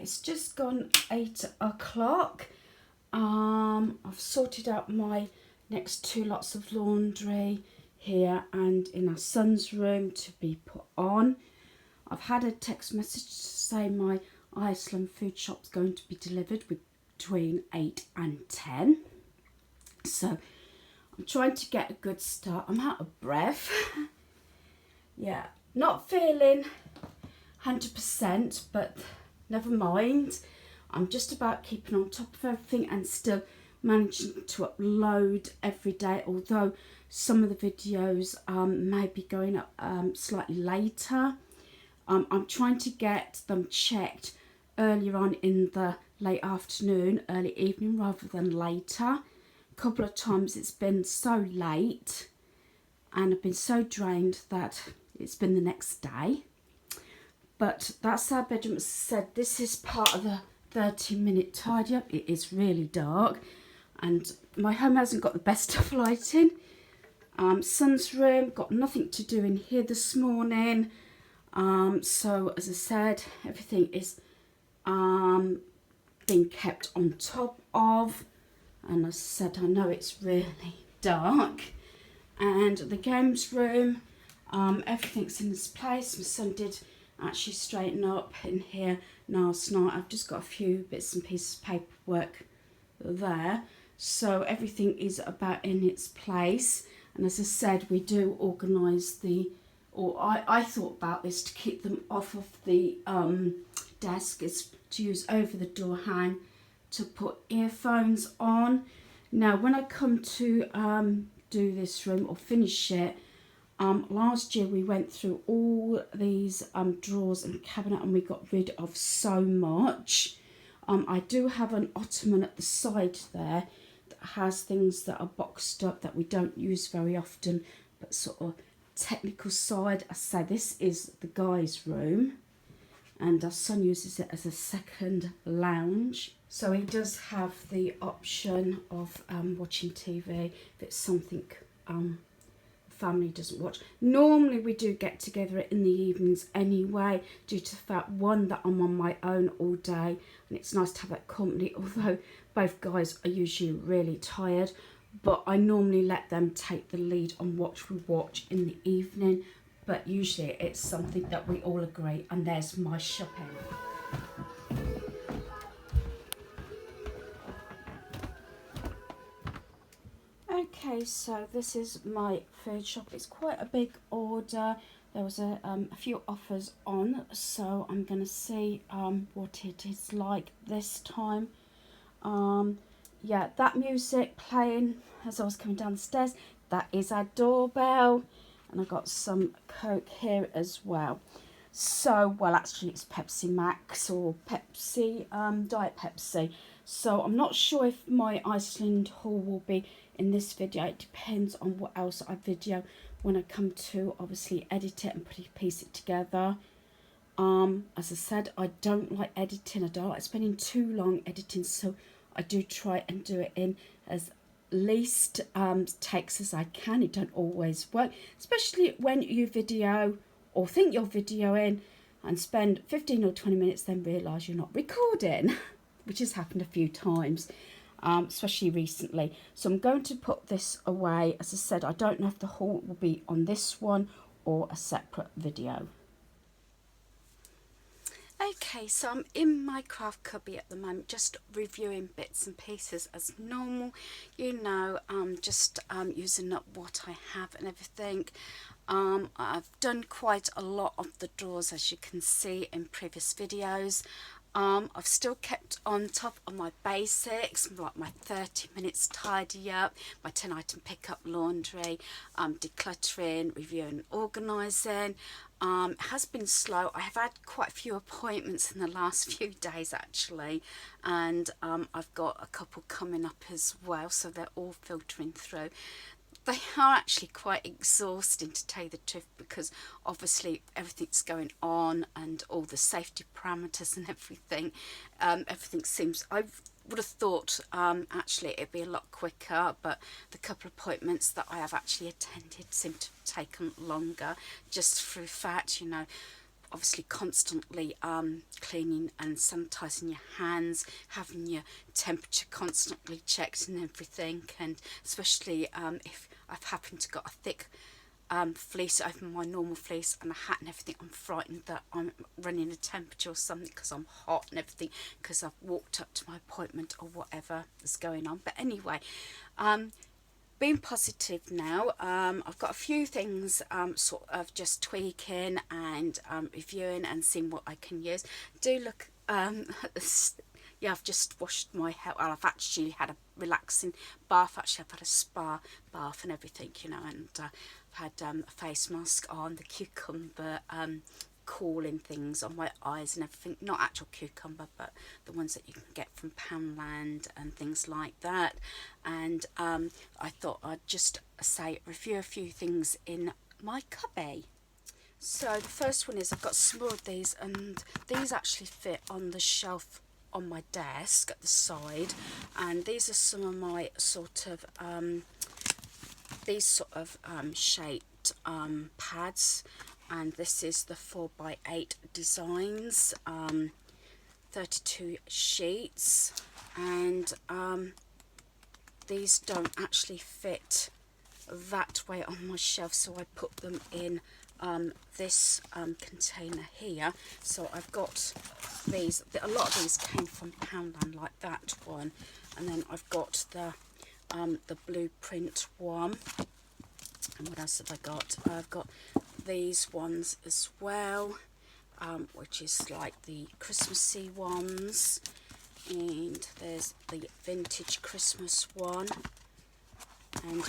it's just gone 8 o'clock. I've sorted out my next 2 lots of laundry here and in our son's room to be put on. I've had a text message to say my Iceland food shop's going to be delivered between 8 and 10. So I'm trying to get a good start. I'm out of breath. Yeah, not feeling 100%, but never mind. I'm just about keeping on top of everything and still managing to upload every day, although some of the videos may be going up slightly later. I'm trying to get them checked earlier on in the late afternoon, early evening rather than later. A couple of times it's been so late and I've been so drained that it's been the next day. But that's our bedroom. As I said, this is part of the 30-minute tidy up. It is really dark and my home hasn't got the best of lighting. Son's room, got nothing to do in here this morning. So as I said, everything is being kept on top of, and as I said, I know it's really dark. And the games room, everything's in its place. My son did actually straighten up in here last night. I've just got a few bits and pieces of paperwork there, so everything is about in its place. And as I said, we do organise the, or I thought about this to keep them off of the desk, is to use over the door hang to put earphones on. Now when I come to do this room or finish it, last year we went through all these drawers and cabinet and we got rid of so much. I do have an ottoman at the side there that has things that are boxed up that we don't use very often, but sort of technical side. I say this is the guy's room and our son uses it as a second lounge, so he does have the option of watching TV if it's something family doesn't watch. Normally we do get together in the evenings anyway, due to the fact, one, that I'm on my own all day and it's nice to have that company, although both guys are usually really tired. But I normally let them take the lead on what we watch in the evening, but usually it's something that we all agree. And there's my shopping. Okay, so this is my food shop. It's quite a big order. There was a few offers on, so I'm going to see what it is like this time. Yeah, that music playing as I was coming down the stairs, that is our doorbell. And I got some Coke here as well. So, well, actually it's Pepsi Max or Pepsi, Diet Pepsi. So I'm not sure if my Iceland haul will be in this video. It depends on what else I video when I come to obviously edit it and piece it together. As I said, I don't like editing. I don't like spending too long editing, so I do try and do it in as least takes as I can. It don't always work, especially when you video or think you're videoing and spend 15 or 20 minutes then realise you're not recording, which has happened a few times, especially recently. So I'm going to put this away. As I said, I don't know if the haul will be on this one or a separate video. Okay, so I'm in my craft cubby at the moment, just reviewing bits and pieces as normal. You know, just using up what I have and everything. I've done quite a lot of the drawers, as you can see in previous videos. I've still kept on top of my basics, like my 30 minutes tidy up, my 10 item pick up laundry, decluttering, reviewing, organising. It has been slow. I have had quite a few appointments in the last few days actually, and I've got a couple coming up as well, so they're all filtering through. They are actually quite exhausting, to tell you the truth, because obviously everything's going on and all the safety parameters and everything. Everything seems, I would have thought actually it'd be a lot quicker, but the couple of appointments that I have actually attended seem to have taken longer, just through fact, you know, obviously constantly cleaning and sanitizing your hands, having your temperature constantly checked and everything, and especially if I've happened to got a thick fleece over my normal fleece and a hat and everything, I'm frightened that I'm running a temperature or something because I'm hot and everything, because I've walked up to my appointment or whatever is going on. But anyway, being positive now, I've got a few things sort of just tweaking and reviewing and seeing what I can use. Do look at this. Yeah, I've just washed my hair. Well, I've actually had a relaxing bath. Actually, I've had a spa bath and everything, you know, and I've had a face mask on, the cucumber cooling things on my eyes and everything. Not actual cucumber, but the ones that you can get from Poundland and things like that. And I thought I'd just review a few things in my cubby. So the first one is I've got some more of these, and these actually fit on the shelf on my desk at the side, and these are some of my sort of shaped pads, and this is the 4x8 designs, 32 sheets, and these don't actually fit that way on my shelf, so I put them in this container here. So I've got these, a lot of these came from Poundland, like that one, and then I've got the blueprint one. And what else have I got? I've got these ones as well, which is like the Christmassy ones, and there's the vintage Christmas one, and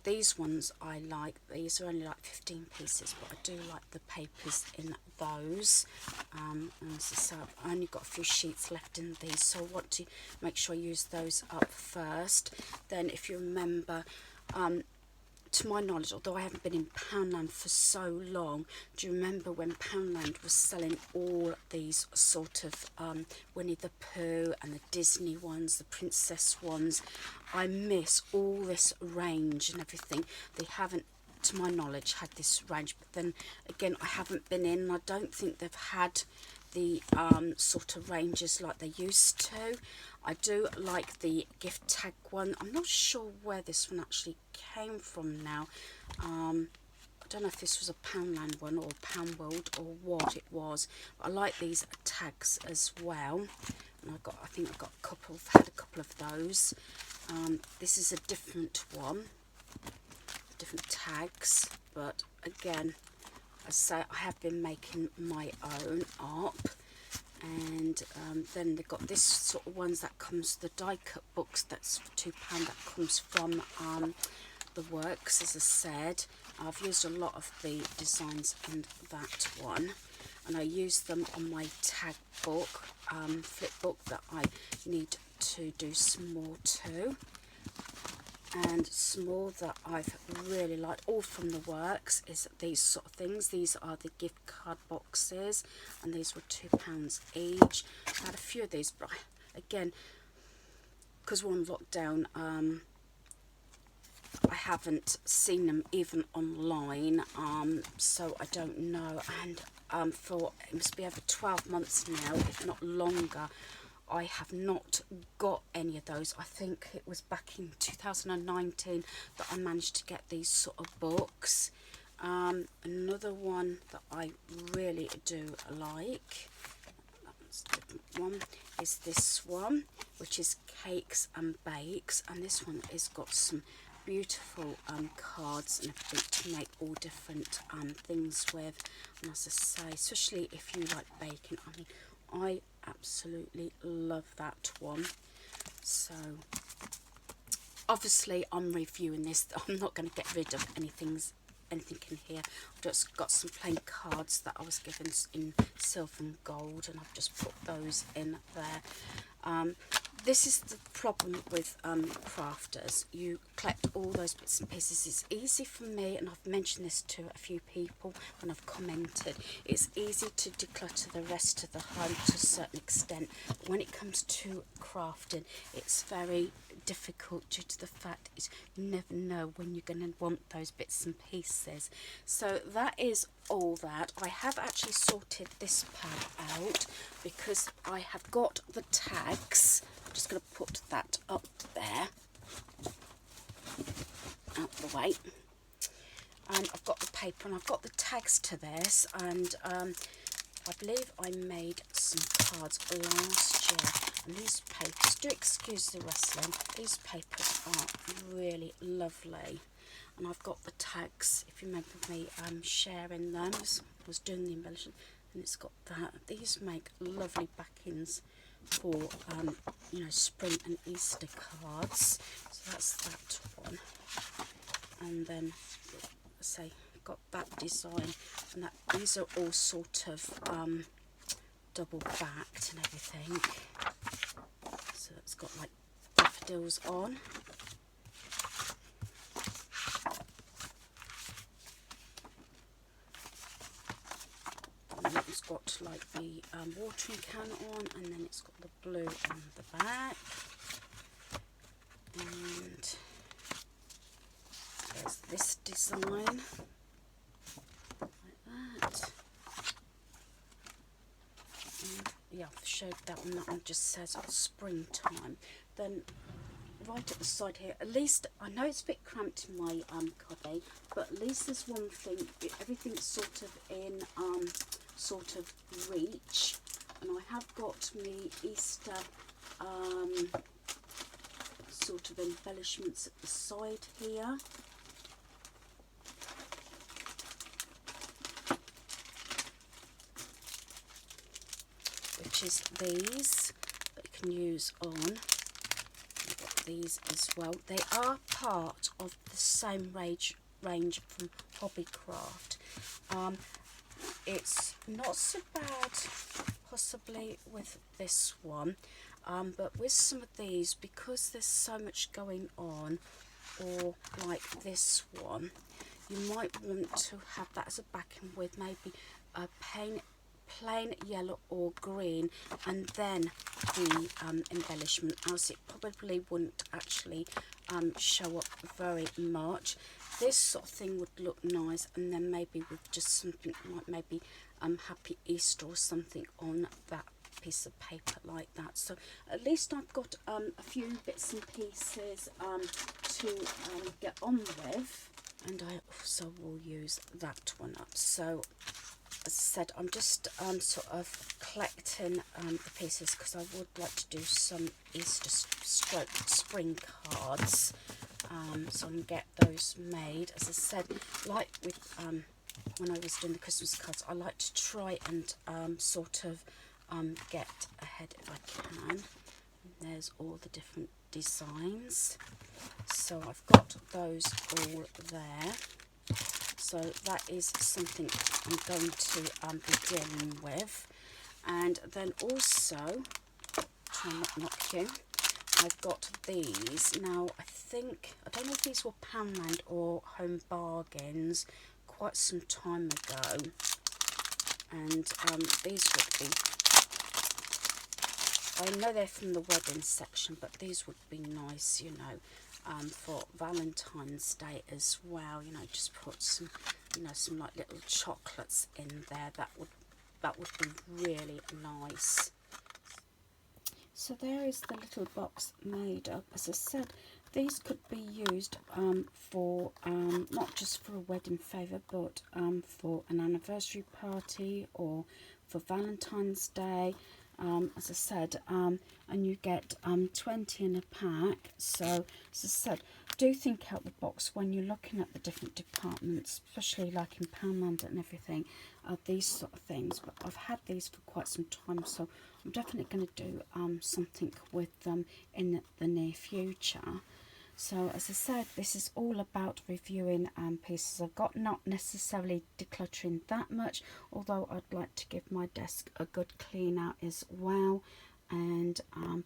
these ones I like. These are only like 15 pieces, but I do like the papers in those. And so I've only got a few sheets left in these, so I want to make sure I use those up first. Then, if you remember, to my knowledge, although I haven't been in Poundland for so long, do you remember when Poundland was selling all these sort of Winnie the Pooh and the Disney ones, the princess ones? I miss all this range and everything. They haven't, to my knowledge, had this range, but then again, I haven't been in, and I don't think they've had the sort of ranges like they used to. I do like the gift tag one. I'm not sure where this one actually came from now. I don't know if this was a Poundland one or Pound World or what it was, but I like these tags as well. And I think I've got had a couple of those. This is a different one, different tags, but again, as I say, I have been making my own up. And then they've got this sort of ones that comes, the die cut books, that's for £2, that comes from the Works, as I said. I've used a lot of the designs in that one, and I use them on my tag book, flip book, that I need to do some more to. And some more that I've really liked, all from the Works, is these sort of things. These are the gift card boxes, and these were £2 each. I had a few of these, but again, because we're on lockdown, I haven't seen them even online, so I don't know. And for, it must be over 12 months now, if not longer, I have not got any of those. I think it was back in 2019 that I managed to get these sort of books. Another one that I really do like, that's a different one, is this one, which is Cakes and Bakes, and this one has got some beautiful cards and everything to make all different things with. And as I say, especially if you like baking, I mean, I absolutely love that one. So obviously I'm reviewing this, I'm not going to get rid of anything in here. I've just got some plain cards that I was given in silver and gold, and I've just put those in there. This is the problem with crafters. You collect all those bits and pieces. It's easy for me, and I've mentioned this to a few people when I've commented, it's easy to declutter the rest of the home to a certain extent. But when it comes to crafting, it's very difficult due to the fact is you never know when you're going to want those bits and pieces. So that is all that, I have actually sorted this pad out because I have got the tags. I'm just going to put that up there, out the way. And I've got the paper and I've got the tags to this, and I believe I made some cards last year, and these papers, do excuse the rustling, these papers are really lovely. And I've got the tags, if you remember me sharing them, I was doing the embellishment, and it's got that. These make lovely backings for you know, spring and Easter cards. So that's that one. And then say got that design, and that these are all sort of double backed and everything. So it's got like daffodils on. And it's got like the watering can on, and then it's got the blue on the back. And there's this design like that. And yeah, I've showed that one. That one just says springtime. Then right at the side here, at least I know it's a bit cramped in my cubby, but at least there's one thing. Everything's sort of in sort of reach, and I have got me Easter sort of embellishments at the side here. Which is these that you can use on. I've got these as well. They are part of the same range from Hobbycraft. It's not so bad possibly with this one, but with some of these, because there's so much going on, or like this one, you might want to have that as a backing with maybe a plain yellow or green, and then the embellishment, else it probably wouldn't actually show up very much. This sort of thing would look nice, and then maybe with just something like maybe Happy Easter or something on that piece of paper like that. So at least I've got a few bits and pieces to get on with, and I also will use that one up. So as I said, I'm just sort of collecting the pieces because I would like to do some Easter stroke spring cards, so I can get those made. As I said, like with when I was doing the Christmas cards, I like to try and sort of get ahead if I can. And there's all the different designs, so I've got those all there. So that is something I'm going to be dealing with. And then also, try not to knock you, I've got these. Now I don't know if these were Poundland or Home Bargains quite some time ago. And these would be, I know they're from the wedding section, but these would be nice, you know, for Valentine's Day as well. You know, just put some, you know, some like little chocolates in there. That would be really nice. So there is the little box made up. As I said, these could be used for not just for a wedding favour, but for an anniversary party or for Valentine's Day. As I said, and you get 20 in a pack. So as I said, do think out the box when you're looking at the different departments, especially like in Poundland and everything, these sort of things. But I've had these for quite some time, so I'm definitely going to do something with them in the near future. So as I said, this is all about reviewing pieces I've got, not necessarily decluttering that much, although I'd like to give my desk a good clean out as well, and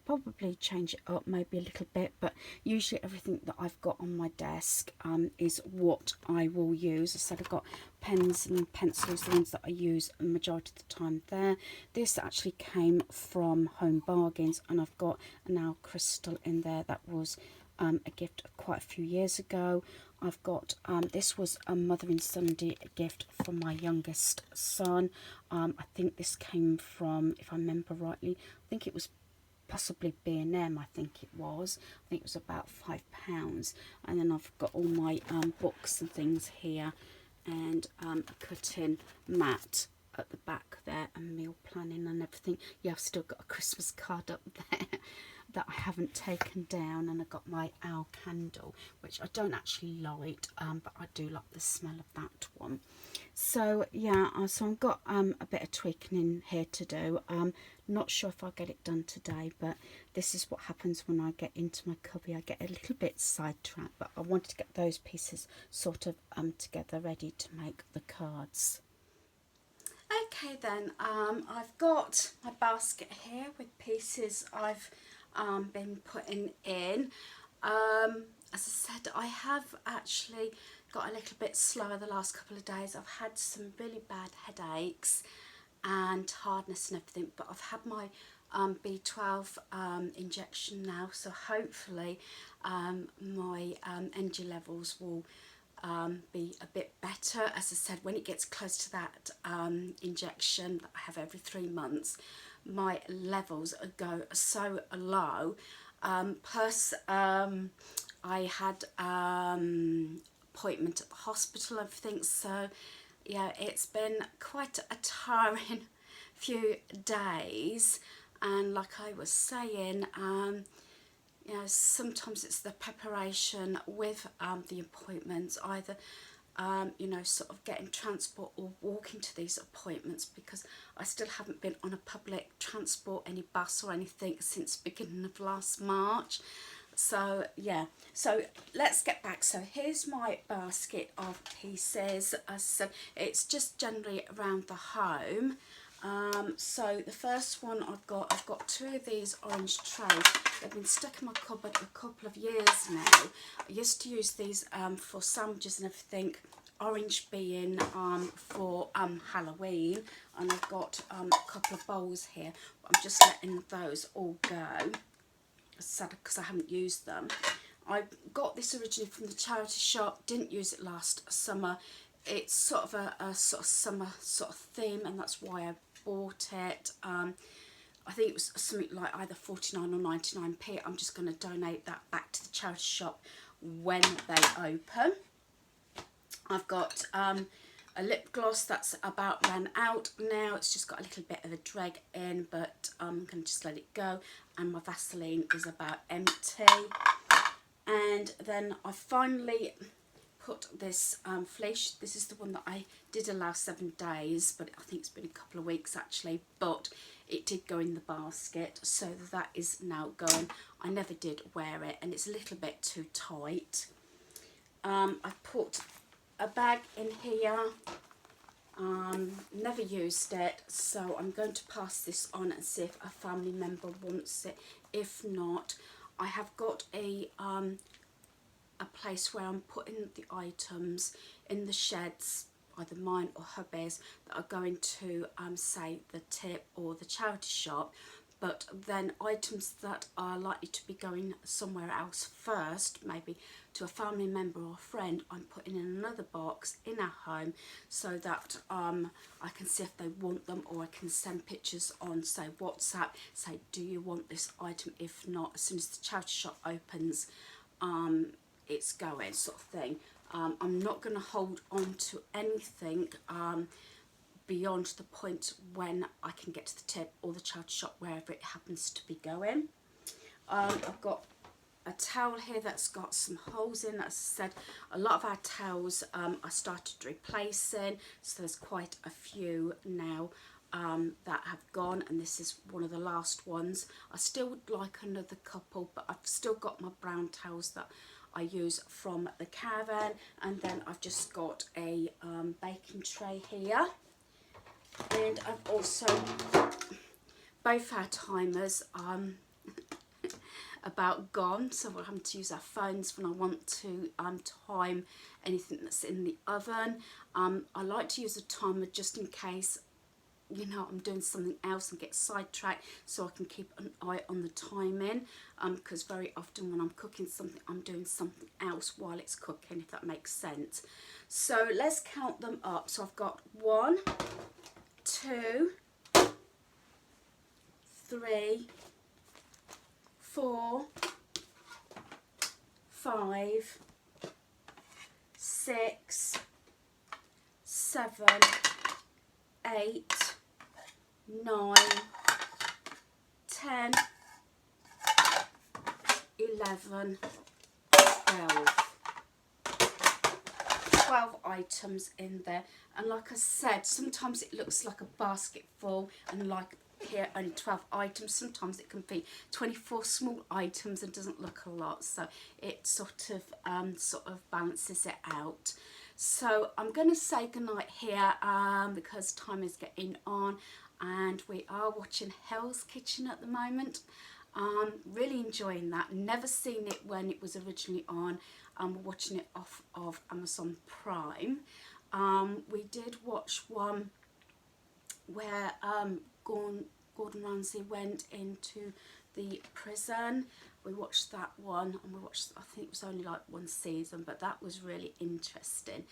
probably change it up maybe a little bit, but usually everything that I've got on my desk is what I will use. As I said, I've got pens and pencils, the ones that I use the majority of the time there. This actually came from Home Bargains, and I've got an Al Crystal in there that was a gift quite a few years ago. I've got, this was a Mothering Sunday gift from my youngest son. I think this came from, if I remember rightly, I think it was possibly B&M, I think it was. I think it was about £5. And then I've got all my books and things here, and a cutting mat at the back there, and meal planning and everything. Yeah, I've still got a Christmas card up there that I haven't taken down, and I got my owl candle, which I don't actually light, but I do like the smell of that one. So yeah, so I've got a bit of tweaking in here to do. Not sure if I'll get it done today, but this is what happens when I get into my cubby. I get a little bit sidetracked, but I wanted to get those pieces sort of together, ready to make the cards. Okay then, I've got my basket here with pieces I've been putting in. As I said, I have actually got a little bit slower the last couple of days. I've had some really bad headaches and tiredness and everything, but I've had my B12 injection now, so hopefully my energy levels will be a bit better. As I said, when it gets close to that injection that I have every 3 months, my levels go so low. Plus I had appointment at the hospital and everything, so yeah, it's been quite a tiring few days. And like I was saying, you know, sometimes it's the preparation with the appointments, either you know, sort of getting transport or walking to these appointments, because I still haven't been on a public transport, any bus or anything, since beginning of last March. So yeah, so let's get back. So here's my basket of pieces. So it's just generally around the home. So the first one I've got 2 of these orange trays. They've been stuck in my cupboard a couple of years now. I used to use these for sandwiches and everything, orange being for Halloween, and I've got a couple of bowls here, but I'm just letting those all go. Sad because I haven't used them. I got this originally from the charity shop, didn't use it last summer. It's sort of a sort of summer sort of theme, and that's why I bought it. I think it was something like either 49 or 99p. I'm just going to donate that back to the charity shop when they open. I've got a lip gloss that's about ran out now. It's just got a little bit of a drag in, but I'm going to just let it go. And my Vaseline is about empty. And then I finally put this fleece. This is the one that I did allow 7 days, but I think it's been a couple of weeks actually, but it did go in the basket, so that is now going. I never did wear it, and it's a little bit too tight. I put a bag in here, never used it, so I'm going to pass this on and see if a family member wants it. If not, I have got a place where I'm putting the items in the sheds, either mine or hubby's, that are going to say the tip or the charity shop, but then items that are likely to be going somewhere else first, maybe to a family member or a friend, I'm putting in another box in our home, so that I can see if they want them, or I can send pictures on, say, WhatsApp, say, do you want this item? If not, as soon as the charity shop opens, it's going, sort of thing. I'm not going to hold on to anything beyond the point when I can get to the tip or the charity shop, wherever it happens to be going. I've got a towel here that's got some holes in. As I said, a lot of our towels I started replacing, so there's quite a few now that have gone, and this is one of the last ones. I still would like another couple, but I've still got my brown towels that I use from the caravan, and then I've just got a baking tray here, and I've also, both our timers about gone, so we're having to use our phones when I want to time anything that's in the oven. I like to use a timer just in case you know, I'm doing something else and get sidetracked, so I can keep an eye on the timing, because very often when I'm cooking something, I'm doing something else while it's cooking, if that makes sense. So let's count them up. So I've got 1, 2, 3, 4, 5, 6, 7, 8, 9, 10, 11, 12 items in there. And like I said, sometimes it looks like a basket full, and like here only 12 items. Sometimes it can be 24 small items and doesn't look a lot, so it sort of balances it out. So I'm going to say goodnight here, because time is getting on, and we are watching Hell's Kitchen at the moment. Really enjoying that. Never seen it when it was originally on. I'm watching it off of Amazon Prime. We did watch one where Gordon Ramsay went into the prison. We watched that one, and we watched, I think it was only like one season, but that was really interesting.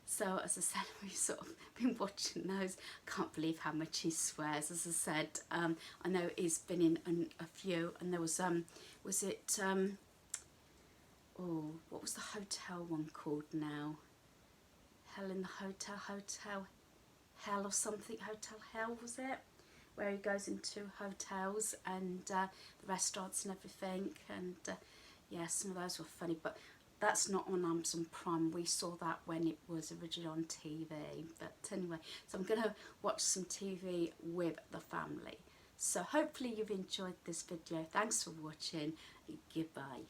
So as I said, we've sort of been watching those. Can't believe how much he swears. As I said, I know he's been in a few, and there was it oh, what was the hotel one called now? Hell in the Hotel, Hotel Hell or something, Hotel Hell was it? Where he goes into hotels and the restaurants and everything, and yeah, some of those were funny, but that's not on Amazon Prime. We saw that when it was originally on TV. But anyway, so I'm going to watch some TV with the family. So hopefully you've enjoyed this video. Thanks for watching. Goodbye.